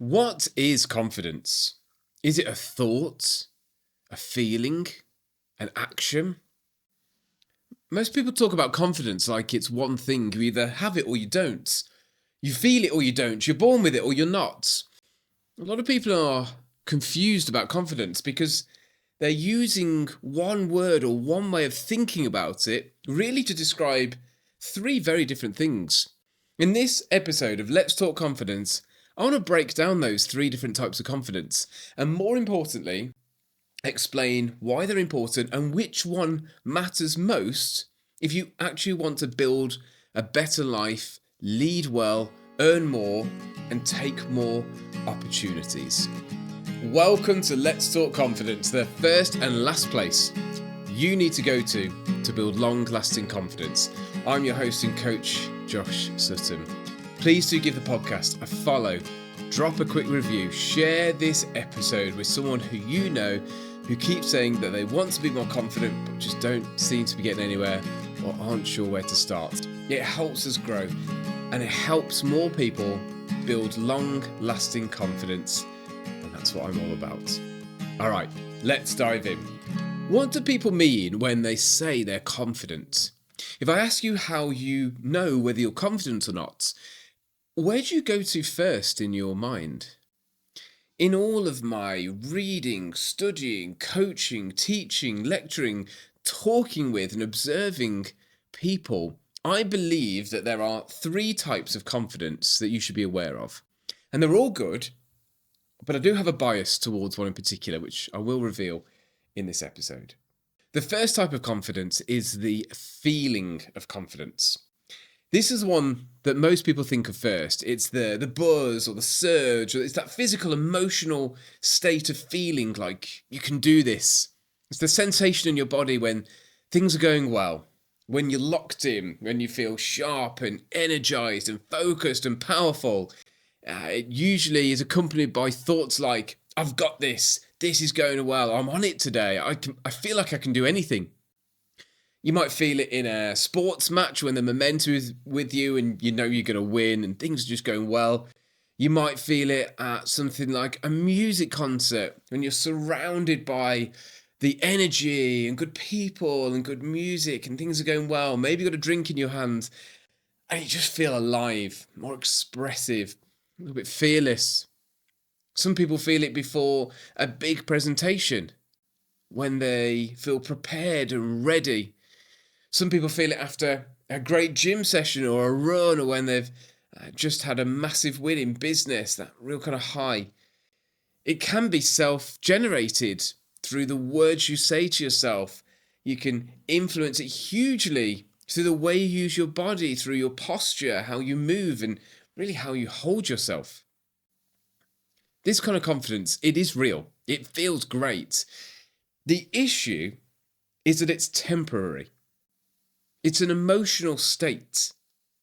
What is confidence? Is it a thought, a feeling, an action? Most people talk about confidence like it's one thing. You either have it or you don't. You feel it or you don't. You're born with it or you're not. A lot of people are confused about confidence because they're using one word or one way of thinking about it really to describe three very different things. In this episode of Let's Talk Confidence, I want to break down those three different types of confidence and, more importantly, explain why they're important and which one matters most if you actually want to build a better life, lead well, earn more, and take more opportunities. Welcome to Let's Talk Confidence, the first and last place you need to go to build long-lasting confidence. I'm your host and coach, Josh Sutton. Please do give the podcast a follow, drop a quick review, share this episode with someone who you know who keeps saying that they want to be more confident but just don't seem to be getting anywhere or aren't sure where to start. It helps us grow and it helps more people build long-lasting confidence, and that's what I'm all about. All right, let's dive in. What do people mean when they say they're confident? If I ask you how you know whether you're confident or not, where do you go to first in your mind? In all of my reading, studying, coaching, teaching, lecturing, talking with and observing people, I believe that there are three types of confidence that you should be aware of. And they're all good, but I do have a bias towards one in particular, which I will reveal in this episode. The first type of confidence is the feeling of confidence. This is one that most people think of first. It's the buzz or the surge, or it's that physical, emotional state of feeling like you can do this. It's the sensation in your body when things are going well, when you're locked in, when you feel sharp and energized and focused and powerful. It usually is accompanied by thoughts like, I've got this. This is going well. I'm on it today. I feel like I can do anything. You might feel it in a sports match when the momentum is with you and you know you're going to win and things are just going well. You might feel it at something like a music concert when you're surrounded by the energy and good people and good music and things are going well. Maybe you've got a drink in your hand and you just feel alive, more expressive, a little bit fearless. Some people feel it before a big presentation when they feel prepared and ready. Some people feel it after a great gym session or a run, or when they've just had a massive win in business, that real kind of high. It can be self-generated through the words you say to yourself. You can influence it hugely through the way you use your body, through your posture, how you move, and really how you hold yourself. This kind of confidence, it is real. It feels great. The issue is that it's temporary. It's an emotional state.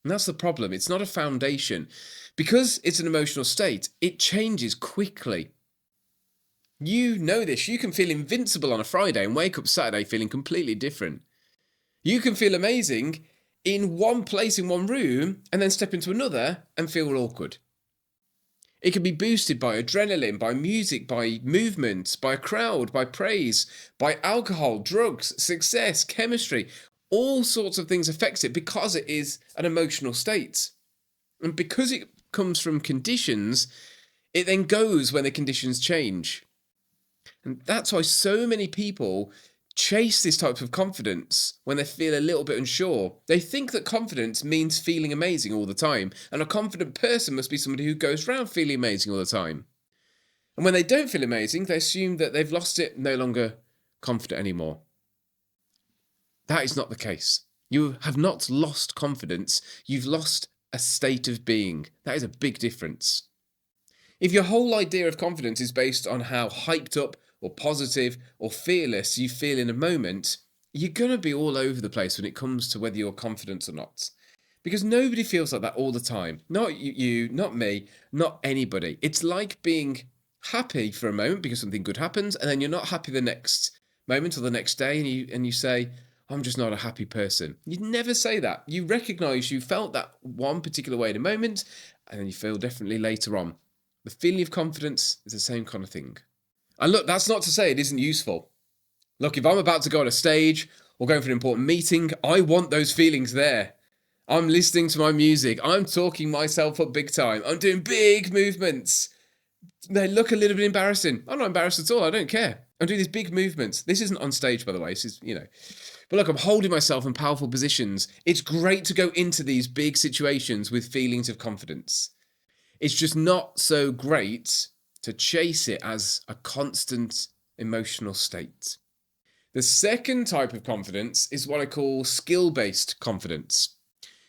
And that's the problem. It's not a foundation. Because it's an emotional state, it changes quickly. You know this. You can feel invincible on a Friday and wake up Saturday feeling completely different. You can feel amazing in one place, in one room, and then step into another and feel awkward. It can be boosted by adrenaline, by music, by movement, by a crowd, by praise, by alcohol, drugs, success, chemistry. All sorts of things affect it because it is an emotional state. And because it comes from conditions, it then goes when the conditions change. And that's why so many people chase this type of confidence when they feel a little bit unsure. They think that confidence means feeling amazing all the time, and a confident person must be somebody who goes around feeling amazing all the time. And when they don't feel amazing, they assume that they've lost it, no longer confident anymore. That is not the case. You have not lost confidence, you've lost a state of being. That is a big difference. If your whole idea of confidence is based on how hyped up or positive or fearless you feel in a moment, you're going to be all over the place when it comes to whether you're confident or not. Because nobody feels like that all the time. Not you, not me, not anybody. It's like being happy for a moment because something good happens, and then you're not happy the next moment or the next day, and you say, I'm just not a happy person. You'd never say that. You recognise you felt that one particular way in a moment, and then you feel differently later on. The feeling of confidence is the same kind of thing. And look, that's not to say it isn't useful. Look, if I'm about to go on a stage or going for an important meeting, I want those feelings there. I'm listening to my music. I'm talking myself up big time. I'm doing big movements. They look a little bit embarrassing. I'm not embarrassed at all. I don't care. I'm doing these big movements. This isn't on stage, by the way. This is, But look, I'm holding myself in powerful positions. It's great to go into these big situations with feelings of confidence. It's just not so great to chase it as a constant emotional state. The second type of confidence is what I call skill-based confidence.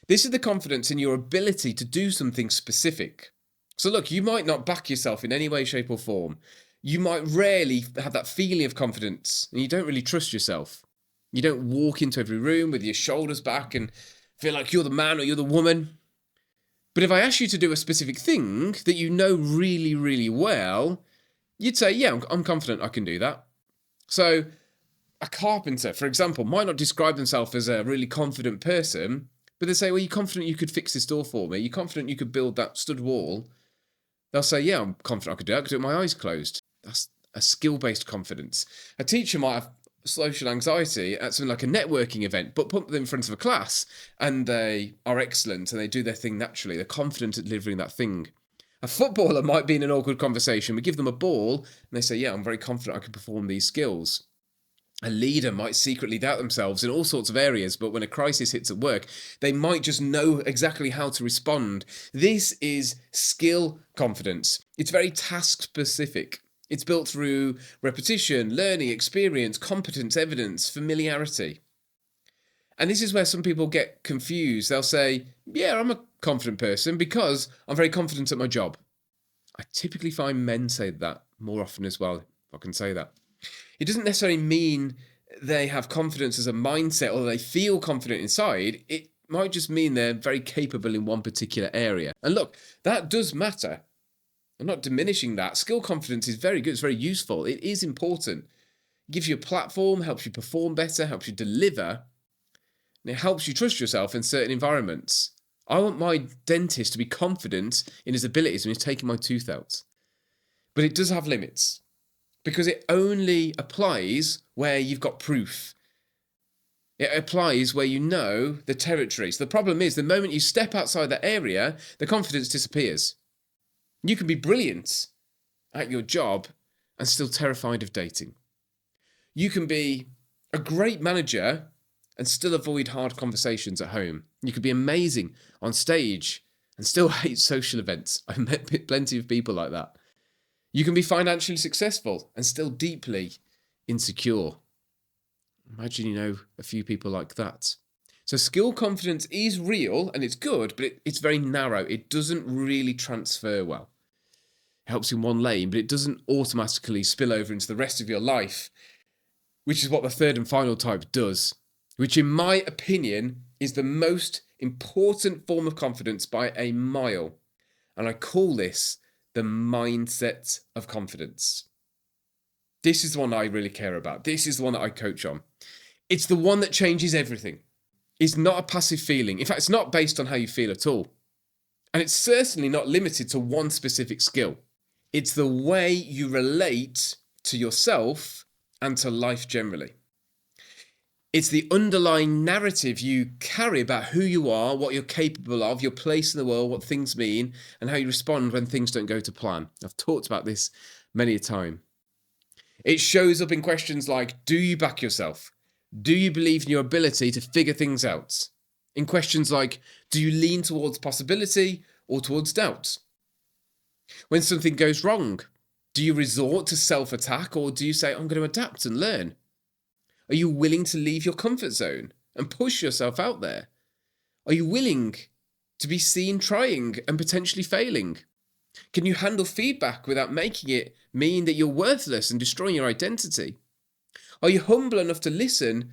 This is the confidence in your ability to do something specific. So look, you might not back yourself in any way, shape or form. You might rarely have that feeling of confidence and you don't really trust yourself. You don't walk into every room with your shoulders back and feel like you're the man or you're the woman. But if I ask you to do a specific thing that you know really, really well, you'd say, yeah, I'm confident I can do that. So a carpenter, for example, might not describe themselves as a really confident person, but they say, well, you're confident you could fix this door for me? You're confident you could build that stud wall? They'll say, yeah, I'm confident I could do it. I could do it with my eyes closed. That's a skill-based confidence. A teacher might have social anxiety at something like a networking event, but put them in front of a class and they are excellent and they do their thing naturally. They're confident at delivering that thing. A footballer might be in an awkward conversation. We give them a ball and they say, yeah, I'm very confident I can perform these skills. A leader might secretly doubt themselves in all sorts of areas, but when a crisis hits at work, they might just know exactly how to respond. This is skill confidence. It's very task specific. It's built through repetition, learning, experience, competence, evidence, familiarity. And this is where some people get confused. They'll say, yeah, I'm a confident person because I'm very confident at my job. I typically find men say that more often as well, if I can say that. It doesn't necessarily mean they have confidence as a mindset or they feel confident inside. It might just mean they're very capable in one particular area. And look, that does matter. I'm not diminishing that. Skill confidence is very good. It's very useful. It is important. It gives you a platform, helps you perform better, helps you deliver, and it helps you trust yourself in certain environments. I want my dentist to be confident in his abilities when he's taking my tooth out. But it does have limits because it only applies where you've got proof. It applies where you know the territory. So the problem is the moment you step outside that area, the confidence disappears. You can be brilliant at your job and still terrified of dating. You can be a great manager and still avoid hard conversations at home. You could be amazing on stage and still hate social events. I've met plenty of people like that. You can be financially successful and still deeply insecure. Imagine you know a few people like that. So skill confidence is real and it's good, but it's very narrow. It doesn't really transfer well. It helps in one lane, but it doesn't automatically spill over into the rest of your life, which is what the third and final type does, which in my opinion is the most important form of confidence by a mile. And I call this the mindset of confidence. This is the one I really care about. This is the one that I coach on. It's the one that changes everything. It's not a passive feeling. In fact, it's not based on how you feel at all. And it's certainly not limited to one specific skill. It's the way you relate to yourself and to life generally. It's the underlying narrative you carry about who you are, what you're capable of, your place in the world, what things mean, and how you respond when things don't go to plan. I've talked about this many a time. It shows up in questions like, do you back yourself? Do you believe in your ability to figure things out? In questions like, do you lean towards possibility or towards doubt? When something goes wrong, do you resort to self-attack or do you say, I'm going to adapt and learn? Are you willing to leave your comfort zone and push yourself out there? Are you willing to be seen trying and potentially failing? Can you handle feedback without making it mean that you're worthless and destroying your identity? Are you humble enough to listen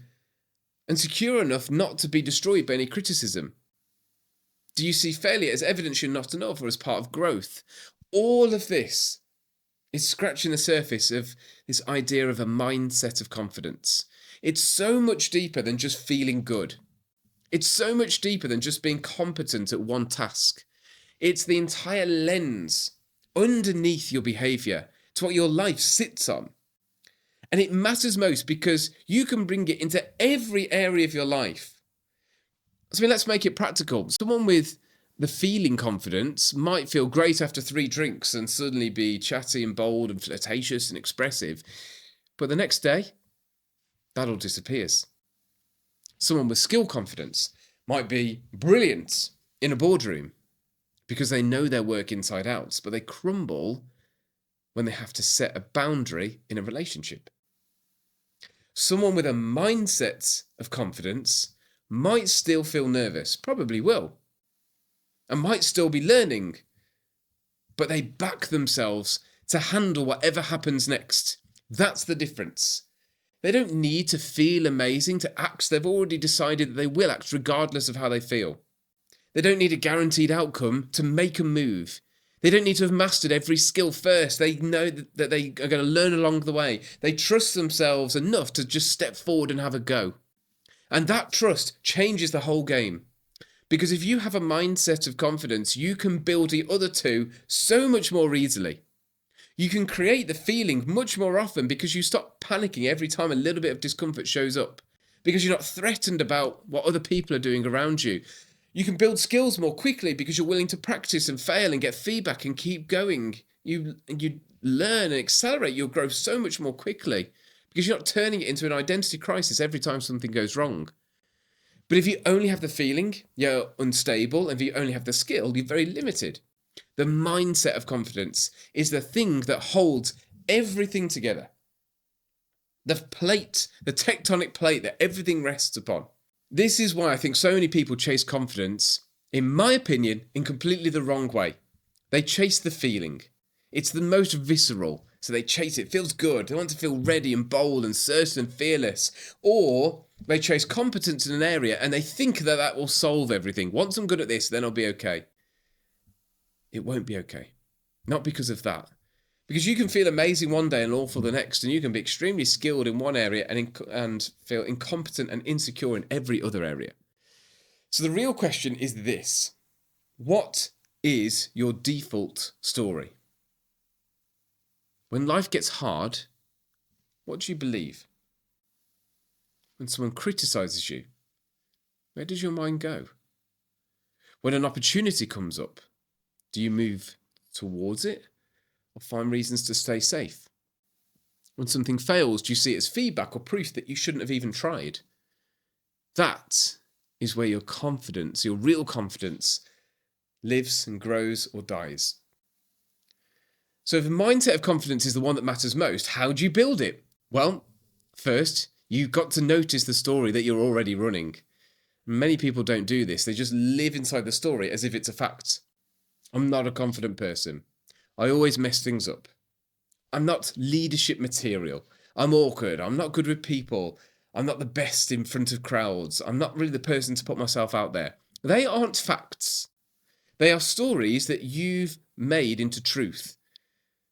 and secure enough not to be destroyed by any criticism? Do you see failure as evidence you're not enough or as part of growth? All of this is scratching the surface of this idea of a mindset of confidence. It's so much deeper than just feeling good. It's so much deeper than just being competent at one task. It's the entire lens underneath your behavior. It's what your life sits on. And it matters most because you can bring it into every area of your life. So, I mean, let's make it practical. Someone with the feeling confidence might feel great after 3 drinks and suddenly be chatty and bold and flirtatious and expressive. But the next day, that all disappears. Someone with skill confidence might be brilliant in a boardroom because they know their work inside out, but they crumble when they have to set a boundary in a relationship. Someone with a mindset of confidence might still feel nervous, probably will, and might still be learning, but they back themselves to handle whatever happens next. That's the difference. They don't need to feel amazing to act. They've already decided that they will act regardless of how they feel. They don't need a guaranteed outcome to make a move. They don't need to have mastered every skill first. They know that they are going to learn along the way. They trust themselves enough to just step forward and have a go. And that trust changes the whole game. Because if you have a mindset of confidence, you can build the other two so much more easily. You can create the feeling much more often because you stop panicking every time a little bit of discomfort shows up. Because you're not threatened about what other people are doing around you. You can build skills more quickly because you're willing to practice and fail and get feedback and keep going. You learn and accelerate your growth so much more quickly because you're not turning it into an identity crisis every time something goes wrong. But if you only have the feeling, you're unstable, and if you only have the skill, you're very limited. The mindset of confidence is the thing that holds everything together. The plate, the tectonic plate that everything rests upon. This is why I think so many people chase confidence, in my opinion, in completely the wrong way. They chase the feeling. It's the most visceral, so they chase it. It feels good. They want to feel ready and bold and certain and fearless. Or they chase competence in an area and they think that that will solve everything. Once I'm good at this, then I'll be okay. It won't be okay. Not because of that. Because you can feel amazing one day and awful the next, and you can be extremely skilled in one area and feel incompetent and insecure in every other area. So the real question is this. What is your default story? When life gets hard, what do you believe? When someone criticizes you, where does your mind go? When an opportunity comes up, do you move towards it or find reasons to stay safe? When something fails, do you see it as feedback or proof that you shouldn't have even tried? That is where your confidence, your real confidence, lives and grows or dies. So if the mindset of confidence is the one that matters most, how do you build it? Well, first, you've got to notice the story that you're already running. Many people don't do this. They just live inside the story as if it's a fact. I'm not a confident person. I always mess things up. I'm not leadership material. I'm awkward. I'm not good with people. I'm not the best in front of crowds. I'm not really the person to put myself out there. They aren't facts. They are stories that you've made into truth.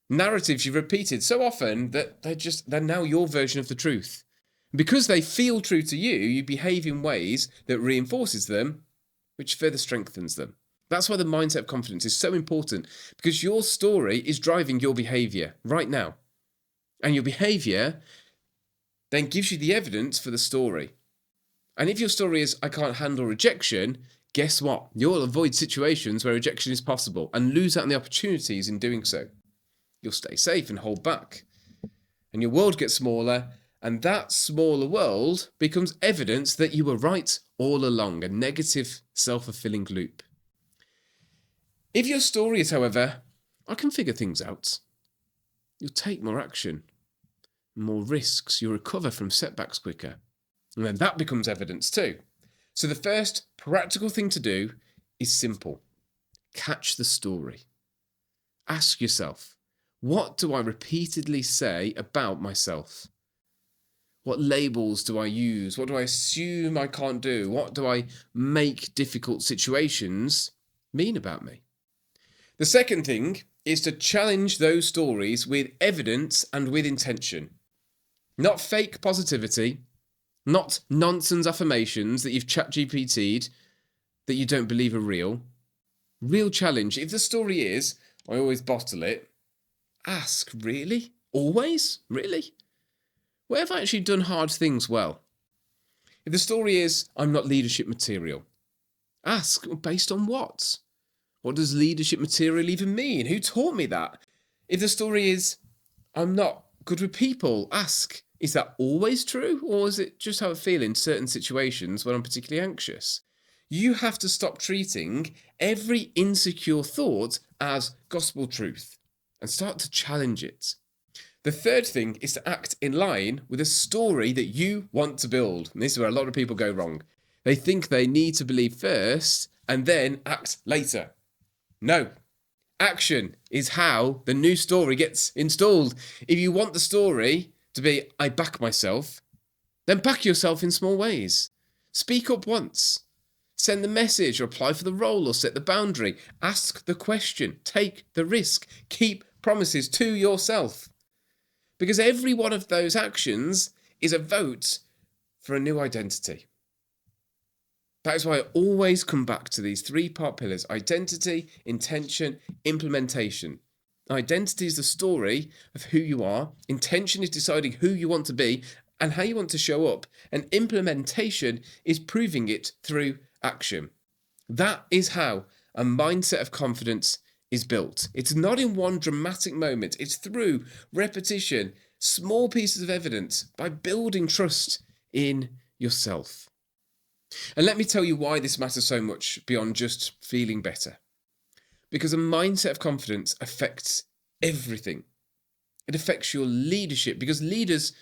Narratives you've repeated so often that they're now your version of the truth. Because they feel true to you, you behave in ways that reinforces them, which further strengthens them. That's why the mindset of confidence is so important, because your story is driving your behavior right now. And your behavior then gives you the evidence for the story. And if your story is, I can't handle rejection, guess what? You'll avoid situations where rejection is possible and lose out on the opportunities in doing so. You'll stay safe and hold back. And your world gets smaller, and that smaller world becomes evidence that you were right all along, a negative self-fulfilling loop. If your story is, however, I can figure things out, you'll take more action, more risks, you'll recover from setbacks quicker. And then that becomes evidence too. So the first practical thing to do is simple. Catch the story. Ask yourself, what do I repeatedly say about myself? What labels do I use? What do I assume I can't do? What do I make difficult situations mean about me? The second thing is to challenge those stories with evidence and with intention. Not fake positivity, not nonsense affirmations that you've ChatGPT'd that you don't believe are real. Real challenge. If the story is, I always bottle it. Ask, really? Always? Really? Where have I actually done hard things well? If the story is, I'm not leadership material, ask, based on what? What does leadership material even mean? Who taught me that? If the story is, I'm not good with people, ask, is that always true? Or is it just how I feel in certain situations when I'm particularly anxious? You have to stop treating every insecure thought as gospel truth and start to challenge it. The third thing is to act in line with a story that you want to build. And this is where a lot of people go wrong. They think they need to believe first and then act later. No. Action is how the new story gets installed. If you want the story to be, I back myself, then back yourself in small ways. Speak up once. Send the message or apply for the role or set the boundary. Ask the question. Take the risk. Keep promises to yourself. Because every one of those actions is a vote for a new identity. That is why I always come back to these 3-part pillars: identity, intention, implementation. Identity is the story of who you are. Intention is deciding who you want to be and how you want to show up. And implementation is proving it through action. That is how a mindset of confidence is built. It's not in one dramatic moment. It's through repetition, small pieces of evidence, by building trust in yourself. And let me tell you why this matters so much beyond just feeling better. Because a mindset of confidence affects everything. It affects your leadership, because leaders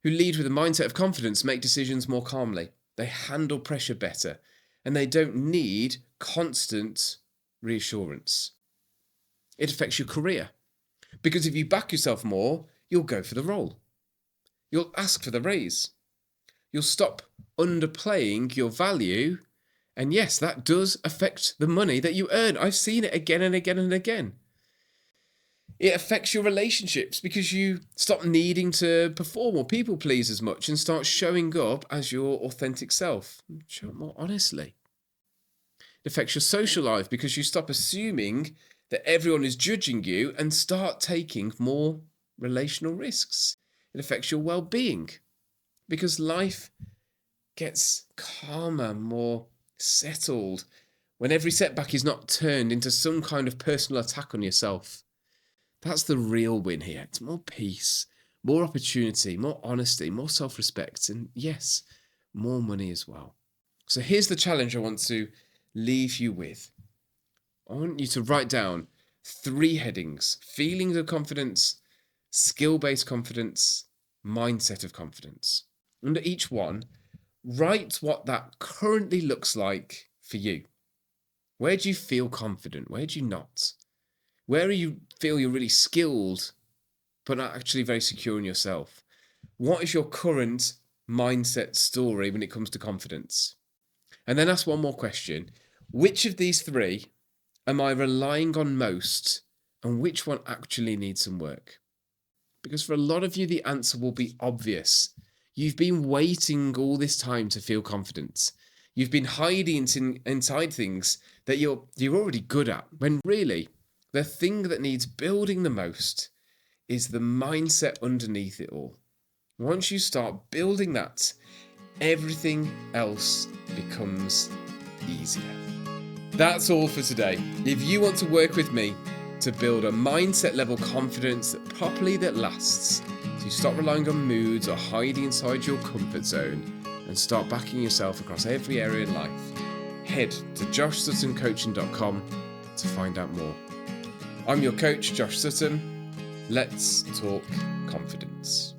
who lead with a mindset of confidence make decisions more calmly. They handle pressure better, and they don't need constant reassurance. It affects your career, because if you back yourself more, you'll go for the role. You'll ask for the raise. You'll stop underplaying your value. And yes, that does affect the money that you earn. I've seen it again and again and again. It affects your relationships, because you stop needing to perform or people please as much and start showing up as your authentic self. Show up more honestly. It affects your social life, because you stop assuming that everyone is judging you and start taking more relational risks. It affects your well-being, because life gets calmer, more settled, when every setback is not turned into some kind of personal attack on yourself. That's the real win here. It's more peace, more opportunity, more honesty, more self-respect, and yes, more money as well. So here's the challenge I want to leave you with. I want you to write down 3 headings: feelings of confidence, skill-based confidence, mindset of confidence. Under each one, write what that currently looks like for you. Where do you feel confident? Where do you not? Where do you feel you're really skilled, but not actually very secure in yourself? What is your current mindset story when it comes to confidence? And then ask one more question. Which of these 3 am I relying on most, and which one actually needs some work? Because for a lot of you, the answer will be obvious. You've been waiting all this time to feel confident. You've been hiding inside things that you're already good at, when really the thing that needs building the most is the mindset underneath it all. Once you start building that, everything else becomes easier. That's all for today. If you want to work with me to build a mindset level confidence that lasts, so you stop relying on moods or hiding inside your comfort zone and start backing yourself across every area in life, head to joshsuttoncoaching.com to find out more. I'm your coach, Josh Sutton. Let's talk confidence.